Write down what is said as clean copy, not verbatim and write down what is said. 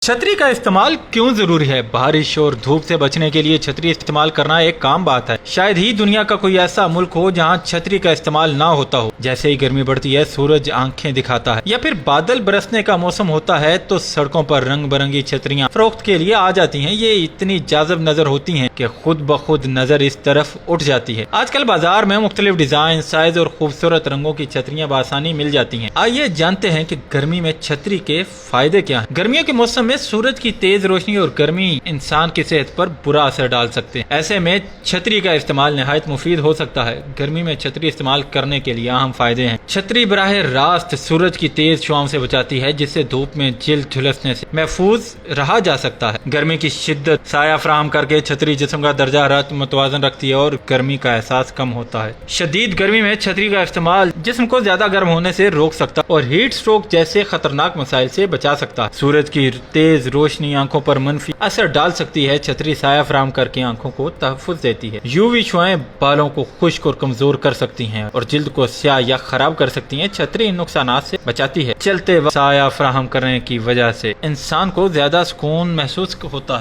छतरी का इस्तेमाल क्यों जरूरी है? बारिश और धूप से बचने के लिए छतरी इस्तेमाल करना एक काम बात है। शायद ही दुनिया का कोई ऐसा मुल्क हो जहां छतरी का इस्तेमाल ना होता हो। जैसे ही गर्मी बढ़ती है, सूरज आंखें दिखाता है या फिर बादल बरसने का मौसम होता है तो सड़कों पर रंग बिरंगी छतरियां फरोख्त के लिए आ जाती हैं। ये इतनी जाज़ब नजर होती हैं कि खुद ब खुद नजर इस तरफ उठ जाती है। आजकल बाजार में मुख्तलिफ डिजाइन, साइज और खूबसूरत रंगों की छतरियां बआसानी मिल जाती हैं। आइए जानते हैं कि गर्मी में छतरी के फायदे क्या हैं। गर्मियों के मौसम में सूरज की तेज रोशनी और गर्मी इंसान की सेहत पर बुरा असर डाल सकते हैं। ऐसे में छतरी का इस्तेमाल निहायत मुफीद हो सकता है। गर्मी में छतरी इस्तेमाल करने के लिए अहम फायदे हैं। छतरी बराह रास्त सूरज की तेज छुआओं से बचाती है, जिससे धूप में जिल्द झुलसने से महफूज रहा जा सकता है। गर्मी की शिद्दत साया फराहम करके छतरी जिस्म का दर्जा हरारत मुतवाजन रखती है और गर्मी का एहसास कम होता है। शदीद गर्मी में छतरी का इस्तेमाल जिस्म को ज्यादा गर्म होने से रोक सकता है और हीट स्ट्रोक जैसे खतरनाक मसाइल से बचा सकता है। सूरज की तेज रोशनी आंखों पर मनफी असर डाल सकती है। छतरी साया फराहम करके आंखों को तहफ़्फ़ुज़ देती है। यूवी शुआएं बालों को खुश्क और कमजोर कर सकती हैं और जिल्द को स्याह या खराब कर सकती हैं। छतरी इन नुकसानात से बचाती है। चलते वक्त साया फराहम करने की वजह से इंसान को ज्यादा सुकून महसूस होता है।